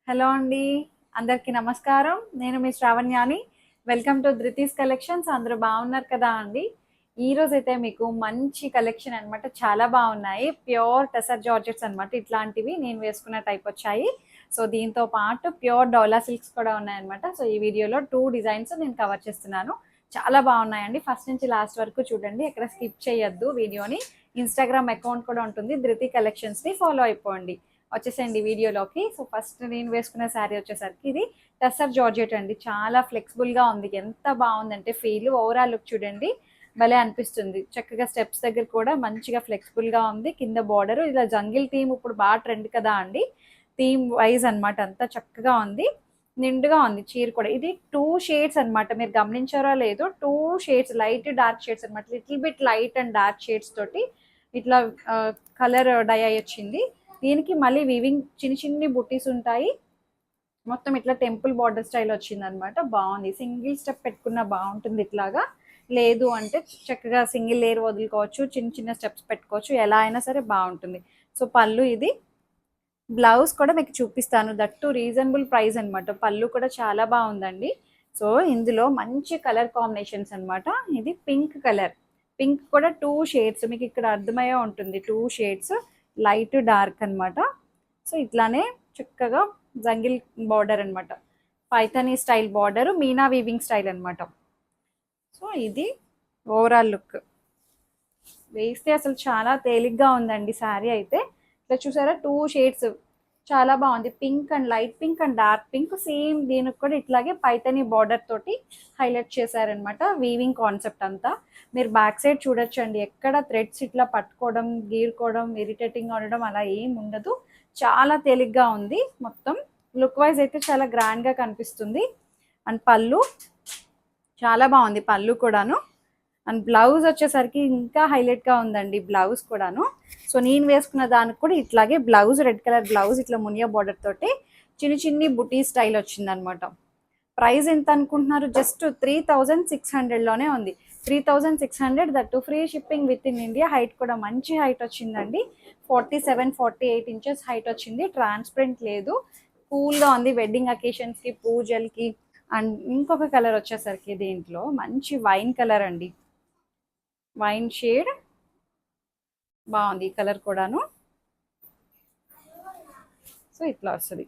Hello అండి. అందరికీ నమస్కారం. నేను మీ శ్రావణ్యాని. Welcome to Dhruthi's collections. అందరూ బాగున్నారు కదా అండి? ఈరోజైతే మీకు మంచి కలెక్షన్ అనమాట. చాలా బాగున్నాయి. ప్యూర్ టసర్ జార్జెట్స్ అనమాట. ఇట్లాంటివి నేను వేసుకున్న టైప్ వచ్చాయి. సో దీంతో పాటు ప్యూర్ డోలా సిల్క్స్ కూడా ఉన్నాయన్నమాట. సో ఈ వీడియోలో 2 డిజైన్స్ నేను కవర్ చేస్తున్నాను. చాలా బాగున్నాయండి. ఫస్ట్ నుంచి లాస్ట్ వరకు చూడండి. ఎక్కడ స్కిప్ చేయొద్దు వీడియోని. ఇన్స్టాగ్రామ్ అకౌంట్ కూడా ఉంటుంది. ధృతి కలెక్షన్స్ని ఫాలో అయిపోండి. వచ్చేసేయండి వీడియోలోకి. సో ఫస్ట్ నేను వేసుకున్న శారీ వచ్చేసరికి ఇది టసర్ జార్జెట్ అండి. చాలా ఫ్లెక్సిబుల్గా ఉంది. ఎంత బాగుందంటే ఫీల్ ఓవరాల్ లుక్ చూడండి, భలే అనిపిస్తుంది. చక్కగా స్టెప్స్ దగ్గర కూడా మంచిగా ఫ్లెక్సిబుల్గా ఉంది. కింద బార్డర్ ఇలా జంగిల్ థీమ్ ఇప్పుడు బాగా ట్రెండ్ కదా అండి. థీమ్ వైజ్ అనమాట, అంతా చక్కగా ఉంది. నిండుగా ఉంది చీర కూడా. ఇది 2 షేడ్స్ అనమాట. మీరు గమనించారో లేదో, 2 షేడ్స్, లైట్ డార్క్ షేడ్స్ అనమాట. Little bit light and dark shades తోటి ఇట్లా కలర్ డై అయ్యి వచ్చింది. దీనికి మళ్ళీ వీవింగ్ చిన్ని చిన్ని బుట్టీస్ ఉంటాయి. మొత్తం ఇట్లా టెంపుల్ బార్డర్ స్టైల్ వచ్చింది అనమాట. బాగుంది. సింగిల్ స్టెప్ పెట్టుకున్న బాగుంటుంది. ఇట్లాగా లేదు అంటే చక్కగా సింగిల్ లేయర్ వదులుకోవచ్చు, చిన్న చిన్న స్టెప్స్ పెట్టుకోవచ్చు, ఎలా అయినా సరే బాగుంటుంది. సో పళ్ళు ఇది. బ్లౌజ్ కూడా మీకు చూపిస్తాను. దట్టు రీజనబుల్ ప్రైస్ అనమాట. పళ్ళు కూడా చాలా బాగుందండి. సో ఇందులో మంచి కలర్ కాంబినేషన్స్ అనమాట. ఇది పింక్ కలర్. పింక్ కూడా 2 షేడ్స్ మీకు ఇక్కడ అర్థమయ్యే ఉంటుంది. 2 షేడ్స్ లైట్ డార్క్ అనమాట. సో ఇట్లానే చక్కగా జంగిల్ బార్డర్ అనమాట. Paithani style border, Meena weaving style అనమాట. సో ఇది ఓవరాల్ లుక్. వేస్తే అసలు చాలా తేలిగ్గా ఉందండి శారీ అయితే. ఇట్లా చూసారా 2 షేడ్స్ చాలా బాగుంది. Pink and light pink and dark pink. Same దీనికి కూడా ఇట్లాగే పైథనీ బార్డర్ తోటి హైలైట్ చేశారనమాట. వీవింగ్ కాన్సెప్ట్ అంతా మీరు బ్యాక్ సైడ్ చూడొచ్చండి. ఎక్కడ థ్రెడ్స్ ఇట్లా పట్టుకోవడం, గీరుకోవడం, ఇరిటేటింగ్ ఉండడం అలా ఏం ఉండదు. చాలా తేలిగ్గా ఉంది. మొత్తం లుక్ వైజ్ అయితే చాలా గ్రాండ్గా కనిపిస్తుంది. అండ్ పళ్ళు చాలా బాగుంది. పళ్ళు కూడాను. అండ్ బ్లౌజ్ వచ్చేసరికి ఇంకా హైలైట్గా ఉందండి. బ్లౌజ్ కూడాను. సో నేను వేసుకున్న దానికి కూడా ఇట్లాగే బ్లౌజ్, రెడ్ కలర్ బ్లౌజ్, ఇట్లా మునియా బార్డర్ తోటి చిన్ని చిన్ని బుటీ స్టైల్ వచ్చిందనమాట. ప్రైస్ ఎంత అనుకుంటున్నారు? జస్ట్ 3600లోనే ఉంది. 3600, that free shipping within India. Height కూడా మంచి హైట్ వచ్చిందండి. 47-48 ఇంచెస్ హైట్ వచ్చింది. ట్రాన్స్పరెంట్ లేదు, కూల్గా ఉంది. వెడ్డింగ్ అకేషన్స్కి, పూజలకి. అండ్ ఇంకొక కలర్ వచ్చేసరికి దీంట్లో మంచి వైన్ కలర్ అండి. వైన్ షేడ్ బాగుంది ఈ కలర్ కూడాను. సో ఇట్లా వస్తుంది.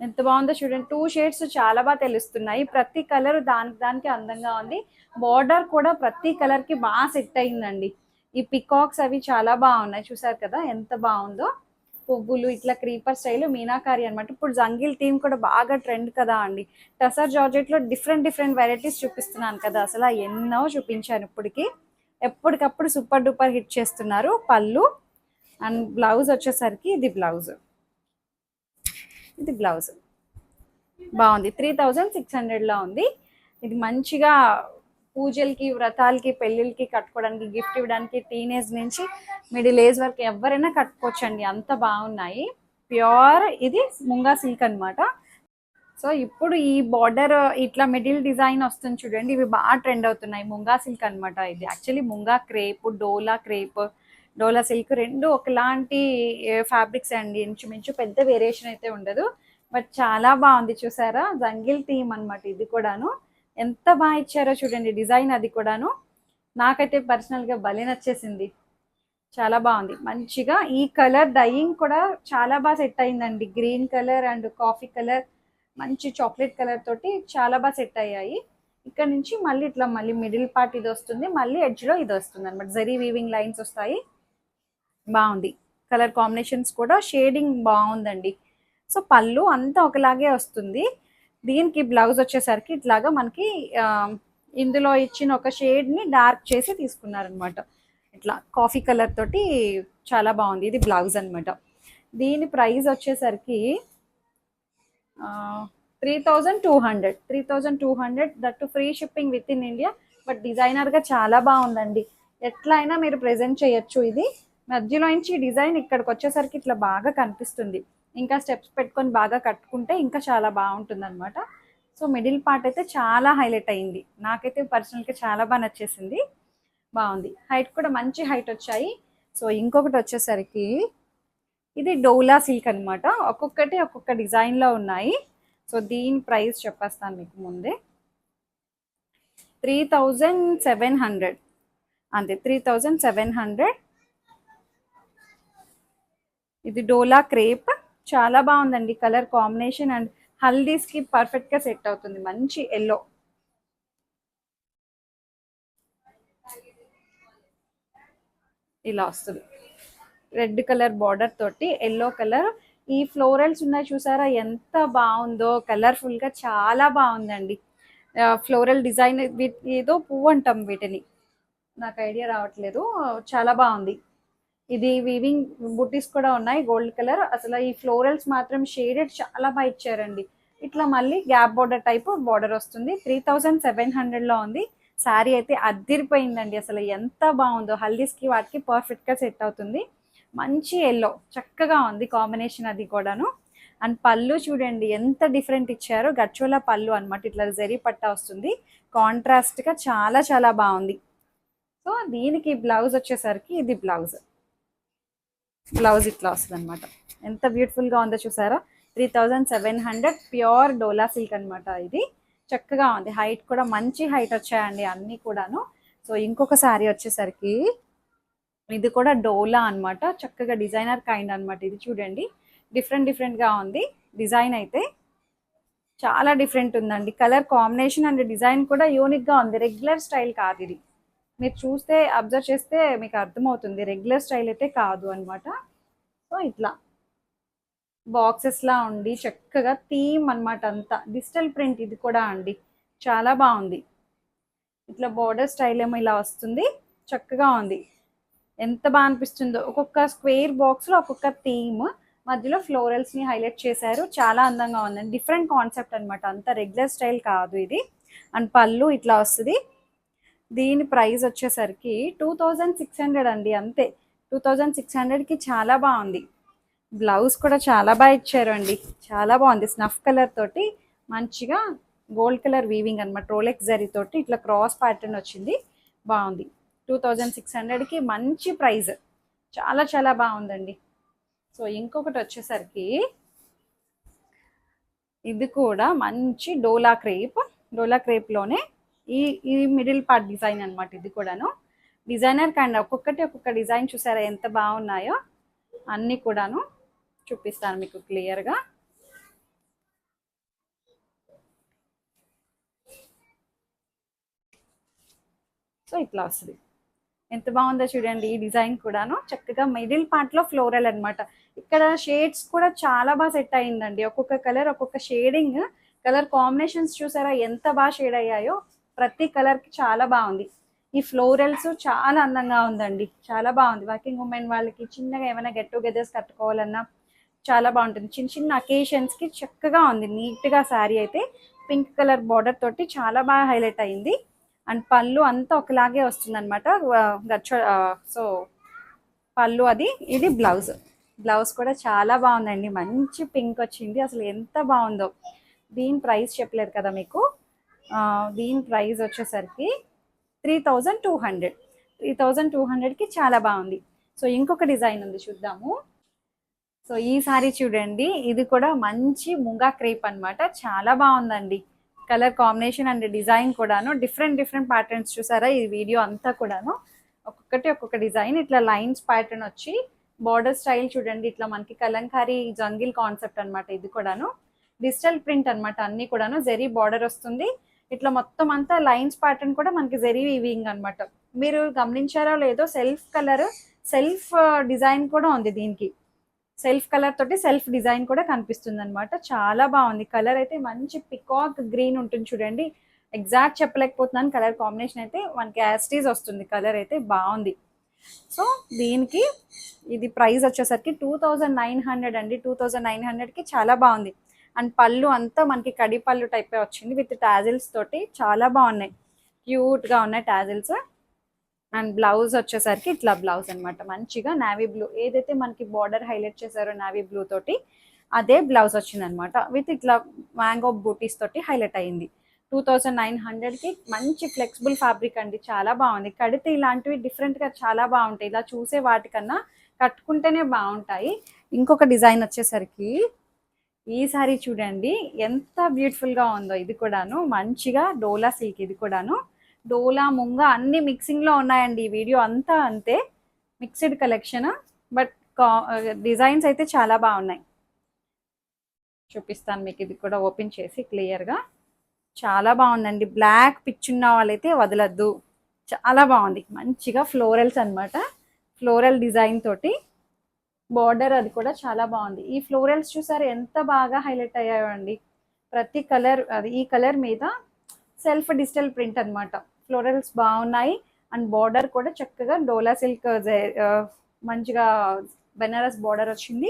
ఎంత బాగుందో చూడండి. 2 షేడ్స్ చాలా బాగా తెలుస్తున్నాయి. ప్రతి కలర్ దానికి అందంగా ఉంది. బార్డర్ కూడా ప్రతి కలర్కి బాగా సెట్ అయిందండి. ఈ పికాక్స్ అవి చాలా బాగున్నాయి. చూసారు కదా ఎంత బాగుందో. పువ్వులు ఇట్లా క్రీపర్ స్టైల్ మీనాకారి అనమాట. ఇప్పుడు జంగిల్ థీమ్ కూడా బాగా ట్రెండ్ కదా అండి. టసర్ జార్జెట్లో డిఫరెంట్ డిఫరెంట్ వెరైటీస్ చూపిస్తున్నాను కదా. అసలు ఎన్నో చూపించాను ఇప్పటికి. ఎప్పటికప్పుడు సూపర్ డూపర్ హిట్ చేస్తున్నారు. పళ్ళు అండ్ బ్లౌజ్ వచ్చేసరికి ఇది బ్లౌజ్. ఇది బ్లౌజ్ బాగుంది. 3600లో ఉంది. ఇది మంచిగా పూజలకి, వ్రతాలకి, పెళ్ళిళ్ళకి కట్టుకోవడానికి, గిఫ్ట్ ఇవ్వడానికి, టీనేజ్ నుంచి మిడిల్ ఏజ్ వరకు ఎవరైనా కట్టుకోవచ్చండి. అంత బాగున్నాయి. ప్యూర్ ఇది ముంగా సిల్క్ అనమాట. సో ఇప్పుడు ఈ బార్డర్ ఇట్లా మిడిల్ డిజైన్ వస్తుంది చూడండి. ఇవి బాగా ట్రెండ్ అవుతున్నాయి. ముంగా సిల్క్ అనమాట. ఇది యాక్చువల్లీ ముంగా క్రేప్, డోలా క్రేప్, డోలా సిల్క్ రెండు ఒకలాంటి ఫ్యాబ్రిక్స్ అండి. ఇంచుమించు పెద్ద వేరియేషన్ అయితే ఉండదు. బట్ చాలా బాగుంది. చూసారా జంగిల్ థీమ్ అనమాట. ఇది కూడాను ఎంత బాగా ఇచ్చారో చూడండి డిజైన్. అది కూడాను నాకైతే పర్సనల్గా భలే నచ్చేసింది. చాలా బాగుంది. మంచిగా ఈ కలర్ డైయింగ్ కూడా చాలా బాగా సెట్ అయిందండి. Green colour and coffee colour, మంచి చాక్లెట్ కలర్ తోటి చాలా బాగా సెట్ అయ్యాయి. ఇక్కడ నుంచి మళ్ళీ ఇట్లా మళ్ళీ మిడిల్ పార్ట్ ఇది వస్తుంది, మళ్ళీ ఎడ్జ్లో ఇది వస్తుంది అనమాట. జరీ వీవింగ్ లైన్స్ వస్తాయి. బాగుంది. కలర్ కాంబినేషన్స్ కూడా షేడింగ్ బాగుందండి. సో పళ్ళు అంతా ఒకలాగే వస్తుంది. దీనికి బ్లౌజ్ వచ్చేసరికి ఇట్లాగా మనకి ఇందులో ఇచ్చిన ఒక షేడ్ని డార్క్ చేసి తీసుకున్నారనమాట. ఇట్లా కాఫీ కలర్ తోటి చాలా బాగుంది. ఇది బ్లౌజ్ అనమాట. దీని ప్రైస్ వచ్చేసరికి 3200. That free shipping within India. But డిజైనర్గా చాలా బాగుందండి. ఎట్లా అయినా మీరు ప్రెజెంట్ చేయొచ్చు. ఇది మధ్యలో నుంచి డిజైన్ ఇక్కడికి వచ్చేసరికి ఇట్లా బాగా కనిపిస్తుంది. ఇంకా స్టెప్స్ పెట్టుకొని బాగా కట్టుకుంటే ఇంకా చాలా బాగుంటుంది అనమాట. సో మిడిల్ పార్ట్ అయితే చాలా హైలైట్ అయింది. నాకైతే పర్సనల్గా చాలా బాగా నచ్చేసింది. బాగుంది. హైట్ కూడా మంచి హైట్ వచ్చాయి. సో ఇంకొకటి వచ్చేసరికి ఇది డోలా సిల్క్ అనమాట. ఒక్కొక్కటి ఒక్కొక్క డిజైన్లో ఉన్నాయి. సో దీని ప్రైస్ చెప్పేస్తాను మీకు ముందే. 3700 అంతే, 3700. ఇది డోలా క్రేప్, చాలా బాగుందండి కలర్ కాంబినేషన్. అండ్ హల్దీస్కి పర్ఫెక్ట్గా సెట్ అవుతుంది. మంచి ఎల్లో, ఇలా వస్తుంది. రెడ్ కలర్ బార్డర్ తోటి ఎల్లో కలర్. ఈ ఫ్లోరల్స్ ఉన్నాయి చూసారా, ఎంత బాగుందో, కలర్ఫుల్గా చాలా బాగుందండి. ఫ్లోరల్ డిజైన్, ఏదో పువ్వు అంటాం వీటిని, నాకు ఐడియా రావట్లేదు. చాలా బాగుంది. ఇది వీవింగ్ బుటీస్ కూడా ఉన్నాయి గోల్డ్ కలర్. అసలు ఈ ఫ్లోరల్స్ మాత్రం షేడెడ్ చాలా బాగా ఇచ్చారండి. ఇట్లా మళ్ళీ గ్యాప్ బార్డర్ టైప్ బార్డర్ వస్తుంది. 3700లో ఉంది. శారీ అయితే అద్దిరిపోయిందండి. అసలు ఎంత బాగుందో, హల్దీస్కి వాటికి పర్ఫెక్ట్గా సెట్ అవుతుంది. మంచి ఎల్లో, చక్కగా ఉంది కాంబినేషన్ అది కూడాను. అండ్ పళ్ళు చూడండి ఎంత డిఫరెంట్ ఇచ్చారో, గచ్చోలా పళ్ళు అనమాట. ఇట్లా జరీ పట్టా వస్తుంది, కాంట్రాస్ట్గా చాలా చాలా బాగుంది. సో దీనికి బ్లౌజ్ వచ్చేసరికి, ఇది బ్లౌజ్ ఇట్లా వస్తుంది అనమాట. ఎంత బ్యూటిఫుల్గా ఉందో చూసారా. 3700 ప్యూర్ డోలా సిల్క్ అనమాట. ఇది చక్కగా ఉంది. హైట్ కూడా మంచి హైట్ వచ్చాయండి అన్నీ కూడాను. సో ఇంకొక శారీ వచ్చేసరికి, ఇది కూడా డోలా అనమాట. చక్కగా డిజైనర్ కైండ్ అనమాట. ఇది చూడండి, డిఫరెంట్గా ఉంది. డిజైన్ అయితే చాలా డిఫరెంట్ ఉందండి. కలర్ కాంబినేషన్ అండ్ డిజైన్ కూడా యూనిక్గా ఉంది. రెగ్యులర్ స్టైల్ కాదు ఇది. మీరు చూస్తే, అబ్జర్వ్ చేస్తే మీకు అర్థమవుతుంది. రెగ్యులర్ స్టైల్ అయితే కాదు అనమాట. సో ఇట్లా బాక్సెస్లా ఉండి చక్కగా థీమ్ అనమాట. అంతా డిజిటల్ ప్రింట్ ఇది కూడా అండి, చాలా బాగుంది. ఇట్లా బోర్డర్ స్టైల్ ఏమో ఇలా వస్తుంది, చక్కగా ఉంది. ఎంత బాగా అనిపిస్తుందో. ఒక్కొక్క స్క్వేర్ బాక్స్లో ఒక్కొక్క థీమ్, మధ్యలో ఫ్లోరల్స్ని హైలైట్ చేశారు. చాలా అందంగా ఉందండి. డిఫరెంట్ కాన్సెప్ట్ అనమాట. అంత రెగ్యులర్ స్టైల్ కాదు ఇది. అండ్ పళ్ళు ఇట్లా వస్తుంది. దీని ప్రైస్ వచ్చేసరికి 2600 అండి, అంతే. 2600కి చాలా బాగుంది. బ్లౌజ్ కూడా చాలా బాగా ఇచ్చారు అండి, చాలా బాగుంది. స్నఫ్ కలర్ తోటి మంచిగా గోల్డ్ కలర్ వీవింగ్ అనమాట. రోలెక్స్ జరీ తోటి ఇట్లా క్రాస్ ప్యాటర్న్ వచ్చింది, బాగుంది. 2600కి మంచి ప్రైస్, చాలా చాలా బాగుందండి. సో ఇంకొకటి వచ్చేసరికి, ఇది కూడా మంచి డోలా క్రేప్లోనే ఈ మిడిల్ పార్ట్ డిజైన్ అనమాట. ఇది కూడాను డిజైనర్ కైండ్. ఒక్కొక్క డిజైన్ చూసారా ఎంత బాగున్నాయో. అన్నీ కూడాను చూపిస్తాను మీకు క్లియర్గా. సో ఇట్లా వస్తుంది, ఎంత బాగుందో చూడండి. ఈ డిజైన్ కూడాను చక్కగా మిడిల్ పార్ట్లో ఫ్లోరల్ అనమాట. ఇక్కడ షేడ్స్ కూడా చాలా బాగా సెట్ అయిందండి. ఒక్కొక్క కలర్, ఒక్కొక్క షేడింగ్, కలర్ కాంబినేషన్స్ చూసారా ఎంత బాగా షేడ్ అయ్యాయో. ప్రతి కలర్కి చాలా బాగుంది. ఈ ఫ్లోరల్స్ చాలా అందంగా ఉందండి, చాలా బాగుంది. వర్కింగ్ ఉమెన్ వాళ్ళకి చిన్నగా ఏమైనా గెట్ టుగెదర్స్ కట్టుకోవాలన్నా చాలా బాగుంటుంది. చిన్న చిన్న అకేషన్స్కి చక్కగా ఉంది. నీట్గా శారీ అయితే పింక్ కలర్ బార్డర్ తోటి చాలా బాగా హైలైట్ అయింది. అండ్ పళ్ళు అంతా ఒకలాగే వస్తుంది అనమాట. సో పళ్ళు అది. ఇది బ్లౌజ్ కూడా చాలా బాగుందండి. మంచి పింక్ వచ్చింది, అసలు ఎంత బాగుందో. దీని ప్రైస్ చెప్పలేదు కదా మీకు. దీని ప్రైస్ వచ్చేసరికి 3200కి చాలా బాగుంది. సో ఇంకొక డిజైన్ ఉంది, చూద్దాము. సో ఈ సారీ చూడండి, ఇది కూడా మంచి ముంగా క్రేప్ అనమాట. చాలా బాగుందండి కలర్ కాంబినేషన్ అండ్ డిజైన్ కూడాను. డిఫరెంట్ ప్యాటర్న్స్ చూసారా ఈ వీడియో అంతా కూడాను. ఒక్కొక్క డిజైన్ ఇట్లా లైన్స్ ప్యాటర్న్ వచ్చి, బార్డర్ స్టైల్ చూడండి. ఇట్లా మనకి కలంకారీ జంగిల్ కాన్సెప్ట్ అనమాట. ఇది కూడాను డిజిటల్ ప్రింట్ అనమాట. అన్ని కూడాను జరీ బార్డర్ వస్తుంది. ఇట్లా మొత్తం అంతా లైన్స్ ప్యాటర్న్ కూడా మనకి జరీ వీవింగ్ అనమాట. మీరు గమనించారో లేదో, సెల్ఫ్ డిజైన్ కూడా ఉంది దీనికి. సెల్ఫ్ కలర్ తోటి సెల్ఫ్ డిజైన్ కూడా కనిపిస్తుంది అనమాట. చాలా బాగుంది. కలర్ అయితే మంచి పికాక్ గ్రీన్ ఉంటుంది చూడండి. ఎగ్జాక్ట్ చెప్పలేకపోతున్నాను, కలర్ కాంబినేషన్ అయితే మనకి యాస్టీజ్ వస్తుంది. కలర్ అయితే బాగుంది. సో దీనికి ఇది ప్రైస్ వచ్చేసరికి 2900 అండి. 2900కి చాలా బాగుంది. అండ్ పళ్ళు అంతా మనకి కడి పళ్ళు టైపే వచ్చింది, విత్ టాజిల్స్ తోటి చాలా బాగున్నాయి. క్యూట్గా ఉన్నాయి టాజిల్స్. అండ్ బ్లౌజ్ వచ్చేసరికి ఇట్లా బ్లౌజ్ అనమాట. మంచిగా నావీ బ్లూ, ఏదైతే మనకి బార్డర్ హైలైట్ చేశారో నావీ బ్లూ తోటి, అదే బ్లౌజ్ వచ్చింది అనమాట. విత్ ఇట్లా మ్యాంగో బూటీస్ తోటి హైలైట్ అయింది. 2900కి మంచి ఫ్లెక్సిబుల్ ఫ్యాబ్రిక్ అండి, చాలా బాగుంది. కడితే ఇలాంటివి డిఫరెంట్గా చాలా బాగుంటాయి. ఇలా చూసే వాటికన్నా కట్టుకుంటేనే బాగుంటాయి. ఇంకొక డిజైన్ వచ్చేసరికి ఈ సారీ చూడండి ఎంత బ్యూటిఫుల్గా ఉందో. ఇది కూడాను మంచిగా డోలా సిల్క్, ఇది కూడాను డోలా ముంగ అన్ని మిక్సింగ్లో ఉన్నాయండి. ఈ వీడియో అంతా అంతే మిక్స్డ్ కలెక్షన్, బట్ డిజైన్స్ అయితే చాలా బాగున్నాయి. చూపిస్తాను మీకు ఇది కూడా ఓపెన్ చేసి క్లియర్గా. చాలా బాగుందండి. బ్లాక్ పిచ్ ఉన్న వాళ్ళైతే వదలద్దు, చాలా బాగుంది. మంచిగా ఫ్లోరల్స్ అన్నమాట, ఫ్లోరల్ డిజైన్ తోటి బార్డర్ అది కూడా చాలా బాగుంది. ఈ ఫ్లోరల్స్ చూసారు ఎంత బాగా హైలైట్ అయ్యాయో అండి. ప్రతి కలర్ అది ఈ కలర్ మీద సెల్ఫ్ డిజిటల్ ప్రింట్ అన్నమాట. ఫ్లోరల్స్ బాగున్నాయి అండ్ బార్డర్ కూడా చక్కగా డోలా సిల్క్ మంచిగా బెనారస్ బార్డర్ వచ్చింది.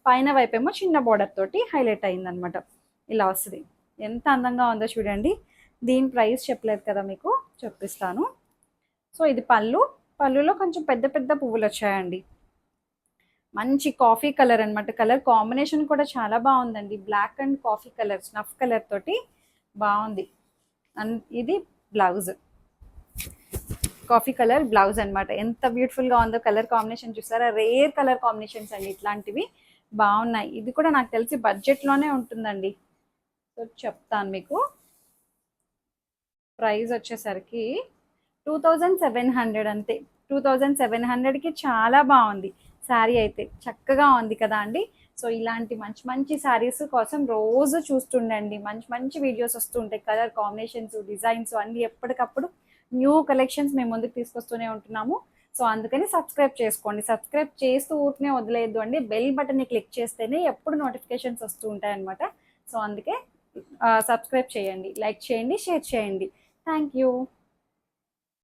పైన వైపేమో చిన్న బార్డర్ తోటి హైలైట్ అయింది అనమాట. ఇలా వస్తుంది. ఎంత అందంగా ఉందో చూడండి. దీని ప్రైస్ చెప్పలేదు కదా మీకు, చెప్పిస్తాను. సో ఇది పళ్ళు, పళ్ళులో కొంచెం పెద్ద పెద్ద పువ్వులు వచ్చాయండి. మంచి కాఫీ కలర్ అనమాట. కలర్ కాంబినేషన్ కూడా చాలా బాగుందండి. Black and coffee colour, snuff colour తోటి బాగుంది. అండ్ ఇది బ్లౌజ్, కాఫీ కలర్ బ్లౌజ్ అనమాట. ఎంత బ్యూటిఫుల్గా ఉందో కలర్ కాంబినేషన్ చూసారా. రేర్ కలర్ కాంబినేషన్స్ అండి, ఇట్లాంటివి బాగున్నాయి. ఇది కూడా నాకు తెలిసి బడ్జెట్లోనే ఉంటుందండి. సో చెప్తాను మీకు. ప్రైస్ వచ్చేసరికి 2700 అంతే. 2700కి చాలా బాగుంది శారీ అయితే. చక్కగా ఉంది కదా అండి. సో ఇలాంటి మంచి మంచి శారీస్ కోసం రోజు చూస్తుండండి. మంచి మంచి వీడియోస్ వస్తుంటాయి. కలర్ కాంబినేషన్స్, డిజైన్స్ అన్నీ ఎప్పటికప్పుడు న్యూ కలెక్షన్స్ మేము ముందుకు తీసుకొస్తూనే ఉంటున్నాము. సో అందుకని సబ్స్క్రైబ్ చేసుకోండి. సబ్స్క్రైబ్ చేస్తూ ఊరికనే వదిలేయద్దు అండి. బెల్ బటన్ని క్లిక్ చేస్తేనే ఎప్పుడు నోటిఫికేషన్స్ వస్తూ ఉంటాయి అనమాట. సో అందుకే సబ్స్క్రైబ్ చేయండి, లైక్ చేయండి, షేర్ చేయండి. Thank you.